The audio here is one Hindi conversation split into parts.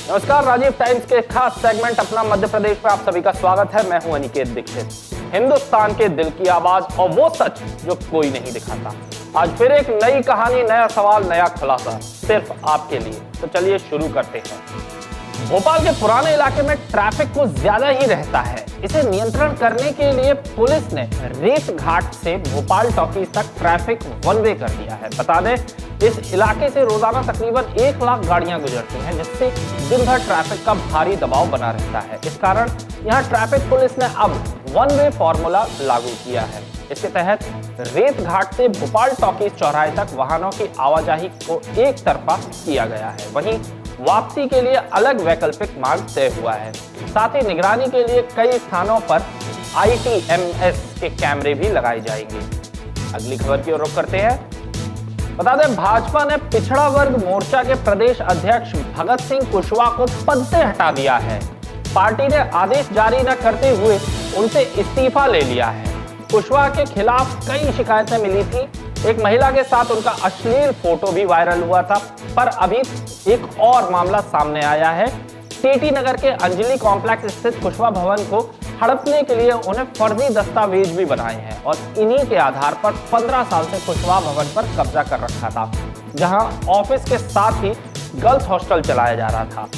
नमस्कार, राजीव टाइम्स के खास सेगमेंट अपना मध्य प्रदेश में आप सभी का स्वागत है। मैं हूं अनिकेत दीक्षित। हिंदुस्तान के दिल की आवाज और वो सच जो कोई नहीं दिखाता। आज फिर एक नई कहानी, नया सवाल, नया खुलासा सिर्फ आपके लिए। तो चलिए शुरू करते हैं। भोपाल के पुराने इलाके में ट्रैफिक कुछ ज्यादा ही रहता है। इसे नियंत्रण करने के लिए पुलिस ने रेत घाट से भोपाल टॉकीज तक ट्रैफिक वन वे कर दिया है। बता दें, इस इलाके से रोजाना तकरीबन 1 लाख गाड़ियां गुजरती हैं, जिससे दिन भर ट्रैफिक का भारी दबाव बना रहता है। इस कारण यहां ट्रैफिक पुलिस ने अब वन वे फॉर्मूला लागू किया है। इसके तहत रेत घाट से भोपाल टॉकीज चौराहे तक वाहनों की आवाजाही को एक तरफा किया गया है। वहीं वापसी के लिए अलग वैकल्पिक मार्ग तय हुआ है। साथ ही निगरानी के लिए कई स्थानों पर ITMS के कैमरे भी लगाए जाएंगे। अगली खबर की ओर रुख करते हैं। बता दें, भाजपा ने पिछड़ा वर्ग मोर्चा के प्रदेश अध्यक्ष भगत सिंह कुशवाहा को पद से हटा दिया है। पार्टी ने आदेश जारी न करते हुए उनसे इस्तीफा ले लिया है। कुशवाहा के खिलाफ कई शिकायतें मिली थी। एक महिला के साथ उनका अश्लील फोटो भी वायरल हुआ था। पर अभी एक और मामला सामने आया है। TT नगर के अंजलि कॉम्प्लेक्स स्थित कुशवाहा भवन को हड़पने के लिए उन्हें फर्जी दस्तावेज भी बनाए हैं और इन्हीं के आधार पर 15 साल से कुशवाहा भवन पर कब्जा कर रखा था, जहां ऑफिस के साथ ही गर्ल्स हॉस्टल चलाया जा रहा था।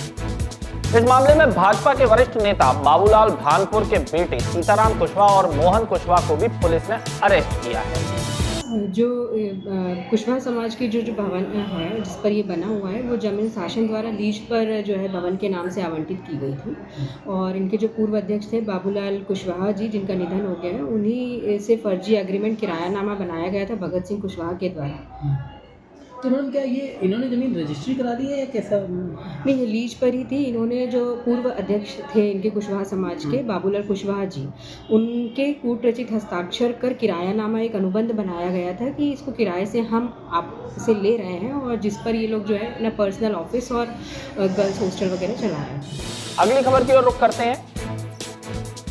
इस मामले में भाजपा के वरिष्ठ नेता बाबूलाल भानपुर के बेटे सीताराम कुशवाहा और मोहन कुशवाहा को भी पुलिस ने अरेस्ट किया है। जो कुशवाहा समाज की जो भवन है जिस पर ये बना हुआ है, वो जमीन शासन द्वारा लीज पर जो है भवन के नाम से आवंटित की गई थी। और इनके जो पूर्व अध्यक्ष थे बाबूलाल कुशवाहा जी, जिनका निधन हो गया है, उन्हीं से फर्जी एग्रीमेंट किरायानामा बनाया गया था भगत सिंह कुशवाहा के द्वारा। तो उन्होंने क्या इन्होंने ज़मीन रजिस्ट्री करा दी है या कैसा? नहीं, ये लीज पर ही थी। इन्होंने जो पूर्व अध्यक्ष थे इनके कुशवाहा समाज के बाबूलाल कुशवाहा जी, उनके कूट रचित हस्ताक्षर कर किरायानामा एक अनुबंध बनाया गया था कि इसको किराए से हम आपसे ले रहे हैं, और जिस पर ये लोग जो है अपना पर्सनल ऑफिस और गर्ल्स हॉस्टल वगैरह चला रहे हैं। अगली खबर की ओर रुख करते हैं।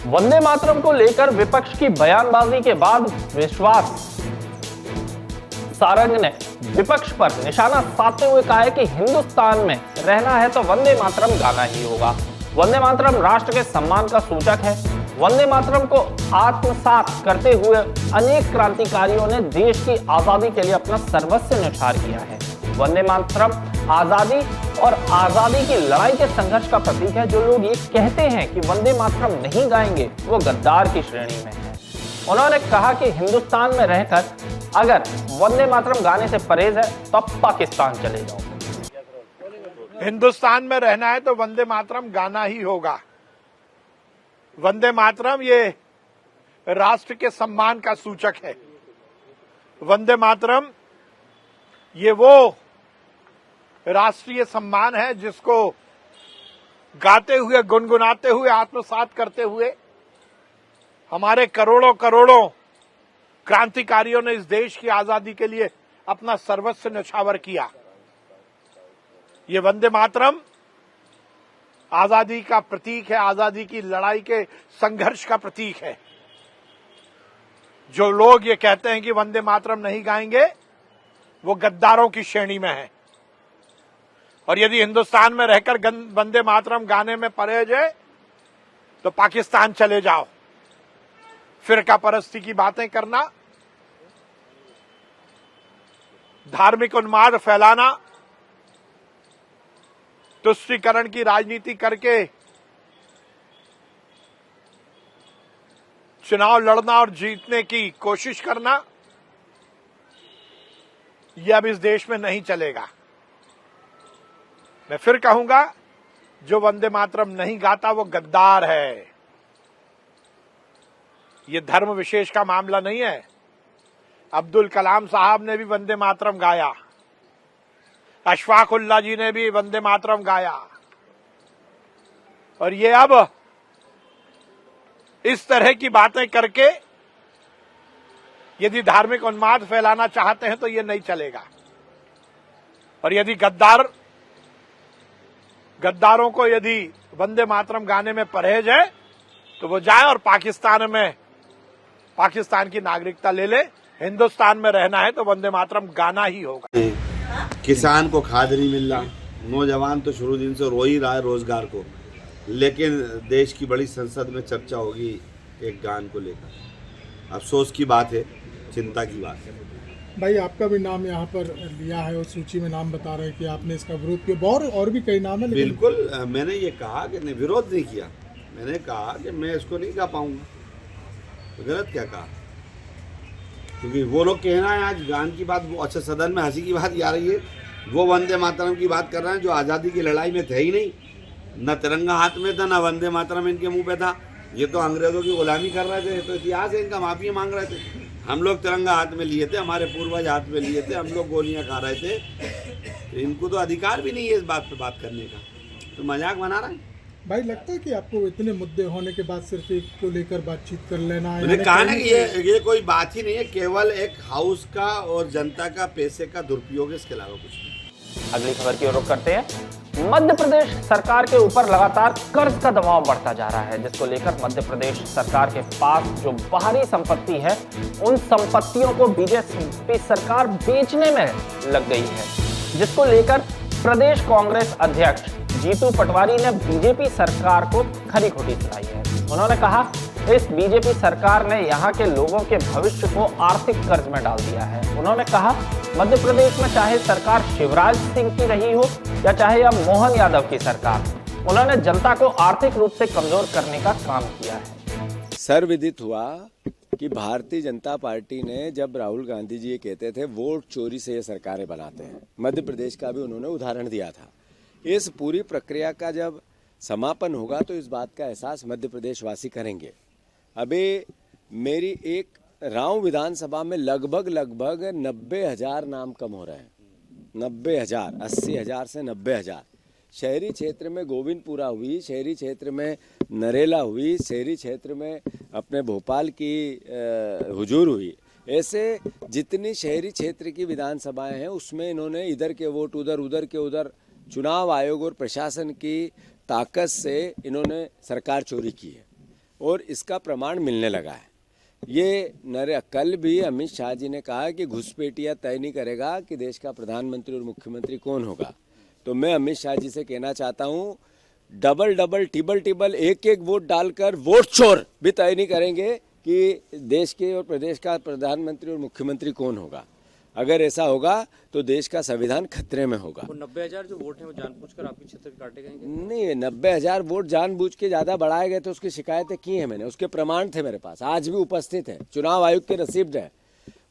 वंदे मातरम को लेकर विपक्ष की बयानबाजी के बाद विश्वास सारंग ने विपक्ष पर निशाना साधते हुए कहा है कि हिंदुस्तान में रहना है तो वंदे मातरम गाना ही होगा। वंदे मातरम राष्ट्र के सम्मान का सूचक है। वंदे मातरम को आत्मसात करते हुए अनेक क्रांतिकारियों ने देश की आजादी के लिए अपना सर्वस्व न्यौछावर किया है। वंदे मातरम आजादी और आजादी की लड़ाई के संघर्ष का प्रतीक है। जो लोग ये कहते हैं कि वंदे मातरम नहीं गाएंगे, वो गद्दार की श्रेणी में है। उन्होंने कहा कि हिंदुस्तान में रहकर अगर वंदे मातरम गाने से परहेज है तो आप पाकिस्तान चले जाओ। हिंदुस्तान में रहना है तो वंदे मातरम गाना ही होगा। वंदे मातरम ये राष्ट्र के सम्मान का सूचक है। वंदे मातरम ये वो राष्ट्रीय सम्मान है जिसको गाते हुए, गुनगुनाते हुए, आत्मसात करते हुए हमारे करोड़ों करोड़ों क्रांतिकारियों ने इस देश की आजादी के लिए अपना सर्वस्व न्यौछावर किया। ये वंदे मातरम आजादी का प्रतीक है, आजादी की लड़ाई के संघर्ष का प्रतीक है। जो लोग ये कहते हैं कि वंदे मातरम नहीं गाएंगे, वो गद्दारों की श्रेणी में है। और यदि हिंदुस्तान में रहकर वंदे मातरम गाने में परहेज है तो पाकिस्तान चले जाओ। फिरका परस्ती की बातें करना, धार्मिक उन्माद फैलाना, तुष्टीकरण की राजनीति करके चुनाव लड़ना और जीतने की कोशिश करना, यह अब इस देश में नहीं चलेगा। मैं फिर कहूंगा, जो वंदे मातरम नहीं गाता वो गद्दार है। ये धर्म विशेष का मामला नहीं है। अब्दुल कलाम साहब ने भी वंदे मातरम गाया, अशफाक उल्लाह जी ने भी वंदे मातरम गाया। और ये अब इस तरह की बातें करके यदि धार्मिक उन्माद फैलाना चाहते हैं तो ये नहीं चलेगा। और यदि गद्दारों को यदि वंदे मातरम गाने में परहेज है तो वो जाए और पाकिस्तान की नागरिकता ले ले। हिंदुस्तान में रहना है तो वंदे मातरम गाना ही होगा। किसान को खाद नहीं मिल रहा, नौजवान तो शुरू दिन से रो ही रहा है रोजगार को, लेकिन देश की बड़ी संसद में चर्चा होगी एक गान को लेकर। अफसोस की बात है, चिंता की बात है। भाई आपका भी नाम यहाँ पर लिया है और सूची में नाम बता रहे हैं कि आपने इसका विरोध किया, और भी कई नाम है, लेकिन बिल्कुल मैंने ये कहा कि विरोध नहीं किया, मैंने कहा कि मैं इसको नहीं गा पाऊंगा। तो गलत क्या कहा? क्योंकि वो लोग कहना है आज गान की बात, वो अच्छा सदन में हंसी की बात आ रही है, वो वंदे मातरम की बात कर रहे हैं जो आज़ादी की लड़ाई में थे ही नहीं। न तिरंगा हाथ में था, न वंदे मातरम इनके मुंह पे था। ये तो अंग्रेज़ों की गुलामी कर रहे थे, तो इतिहास है इनका, माफी मांग रहे थे। हम लोग तिरंगा हाथ में लिए थे, हमारे पूर्वज हाथ में लिए थे, हम लोग गोलियां खा रहे थे, तो इनको तो अधिकार भी नहीं है इस बात पे बात करने का, तो मजाक बना रहे हैं। भाई लगता है कि आपको इतने मुद्दे होने के बाद सिर्फ एक को लेकर बातचीत कर लेना है? मैंने कहा ना कि ये कोई बात ही नहीं है, केवल एक हाउस का और जनता का पैसे का दुरुपयोग है, इसके अलावा कुछ नहीं। अगली खबर की ओर रुख करते हैं। मध्य प्रदेश सरकार के ऊपर लगातार कर्ज का दबाव बढ़ता जा रहा है, जिसको लेकर मध्य प्रदेश सरकार के पास जो बाहरी संपत्ति है, उन संपत्तियों को बीजेपी सरकार बेचने में लग गई है, जिसको लेकर प्रदेश कांग्रेस अध्यक्ष जीतू पटवारी ने बीजेपी सरकार को खरी खोटी सुनाई है। उन्होंने कहा, इस बीजेपी सरकार ने यहाँ के लोगों के भविष्य को आर्थिक कर्ज में डाल दिया है। उन्होंने कहा, मध्य प्रदेश में चाहे सरकार शिवराज सिंह की रही हो या चाहे अब मोहन यादव की सरकार, उन्होंने जनता को आर्थिक रूप से कमजोर करने का काम किया है। सर्वविदित हुआ कि भारतीय जनता पार्टी ने, जब राहुल गांधी जी ये कहते थे वोट चोरी से ये सरकारें बनाते हैं, मध्य प्रदेश का भी उन्होंने उदाहरण दिया था। इस पूरी प्रक्रिया का जब समापन होगा तो इस बात का एहसास मध्य प्रदेश वासी करेंगे। अभी मेरी एक राव विधानसभा में लगभग 90,000 नाम कम हो रहे हैं। 90,000, 80,000 से 90,000। शहरी क्षेत्र में गोविंदपुरा हुई, शहरी क्षेत्र में नरेला हुई, शहरी क्षेत्र में अपने भोपाल की हुजूर हुई। ऐसे जितनी शहरी क्षेत्र की विधानसभाएं हैं उसमें इन्होंने इधर के वोट उधर, उधर के उधर, चुनाव आयोग और प्रशासन की ताकत से इन्होंने सरकार चोरी की है और इसका प्रमाण मिलने लगा है। ये कल भी अमित शाह जी ने कहा कि घुसपैठिया तय नहीं करेगा कि देश का प्रधानमंत्री और मुख्यमंत्री कौन होगा। तो मैं अमित शाह जी से कहना चाहता हूँ, डबल टिबल एक वोट डालकर वोट चोर भी तय नहीं करेंगे कि देश के और प्रदेश का प्रधानमंत्री और मुख्यमंत्री कौन होगा। अगर ऐसा होगा तो देश का संविधान खतरे में होगा। वो 90,000 जो वोट हैं वो जानबूझकर आपके क्षेत्र के काटे गए? नहीं, 90,000 वोट जानबूझ के ज़्यादा बढ़ाए गए तो उसकी शिकायतें की हैं मैंने, उसके प्रमाण थे मेरे पास, आज भी उपस्थित है, चुनाव आयोग के रसीद है।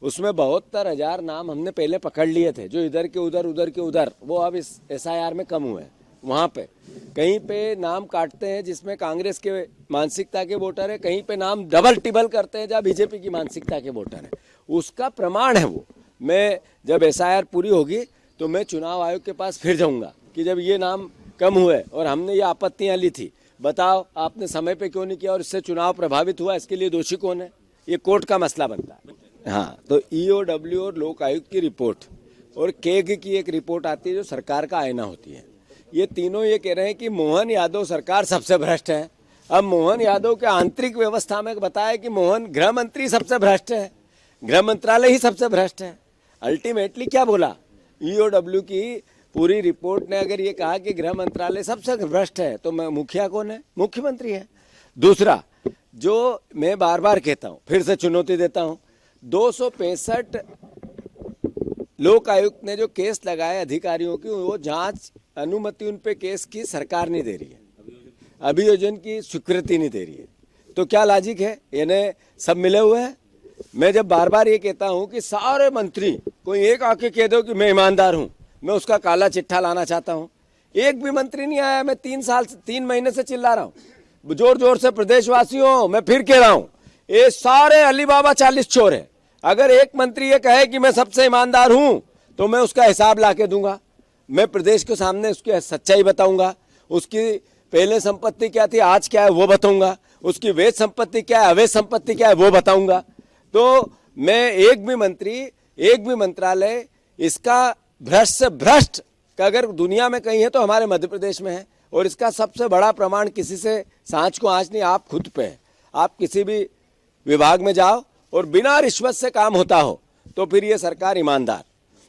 उसमें 72,000 नाम हमने पहले पकड़ लिए थे जो इधर के उधर, उधर के उधर, वो अब इस SIR में कम हुए हैं। वहाँ पे कहीं पे नाम काटते हैं जिसमें कांग्रेस के मानसिकता के वोटर है, कहीं पे नाम डबल टिबल करते हैं जहाँ बीजेपी की मानसिकता के वोटर है। उसका प्रमाण है वो। मैं जब SIR पूरी होगी तो मैं चुनाव आयोग के पास फिर जाऊंगा कि जब ये नाम कम हुए और हमने ये आपत्तियां ली थी, बताओ आपने समय पे क्यों नहीं किया और इससे चुनाव प्रभावित हुआ, इसके लिए दोषी कौन है? ये कोर्ट का मसला बनता है। हाँ, तो EOW और लोक आयुक्त की रिपोर्ट और केग की एक रिपोर्ट आती है जो सरकार का आईना होती है। ये तीनों ये कह रहे हैं कि मोहन यादव सरकार सबसे भ्रष्ट है। अब मोहन यादव के आंतरिक व्यवस्था में बताया कि मोहन गृह मंत्री सबसे भ्रष्ट है, गृह मंत्रालय ही सबसे भ्रष्ट है। अल्टीमेटली क्या बोला? EOW की पूरी रिपोर्ट ने अगर ये कहा कि गृह मंत्रालय सबसे भ्रष्ट है तो मुखिया कौन है? मुख्यमंत्री है। दूसरा, जो मैं बार बार कहता हूं, फिर से चुनौती देता हूं, 265 लोक आयुक्त ने जो केस लगाए अधिकारियों की, वो जांच अनुमति उन पे केस की सरकार नहीं दे रही है, अभियोजन की स्वीकृति नहीं दे रही है। तो क्या लॉजिक है? यानी सब मिले हुए हैं। मैं जब बार बार ये कहता हूं कि सारे मंत्री, कोई एक आके कह दो कि मैं ईमानदार हूं, मैं उसका काला चिट्ठा लाना चाहता हूं। एक भी मंत्री नहीं आया। मैं 3 महीने से चिल्ला रहा हूं, जोर जोर से, प्रदेशवासियों मैं फिर कह रहा हूं, ये सारे अली बाबा 40 चोर है। अगर एक मंत्री ये कहे कि मैं सबसे ईमानदार हूं तो मैं उसका हिसाब ला के दूंगा। मैं प्रदेश के सामने उसकी सच्चाई बताऊंगा। उसकी पहले संपत्ति क्या थी, आज क्या है वो बताऊंगा। उसकी वैध संपत्ति क्या है, अवैध संपत्ति क्या है वो बताऊंगा। तो मैं एक भी मंत्री, एक भी मंत्रालय इसका भ्रष्ट से भ्रष्ट का अगर दुनिया में कहीं है तो हमारे मध्य प्रदेश में है। और इसका सबसे बड़ा प्रमाण किसी से सांच को आंच नहीं, आप खुद पे है। आप किसी भी विभाग में जाओ और बिना रिश्वत से काम होता हो तो फिर ये सरकार ईमानदार,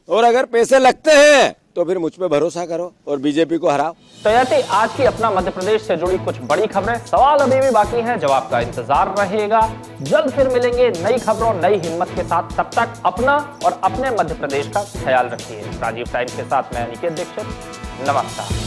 और अगर पैसे लगते हैं तो फिर मुझ पे भरोसा करो और बीजेपी को हराओ। तो ये थी आज की अपना मध्य प्रदेश से जुड़ी कुछ बड़ी खबरें। सवाल अभी भी बाकी हैं, जवाब का इंतजार रहेगा। जल्द फिर मिलेंगे नई खबरों नई हिम्मत के साथ। तब तक अपना और अपने मध्य प्रदेश का ख्याल रखिए। राजीव टाइम्स के साथ मैं अनिकेत दीक्षित, नमस्कार।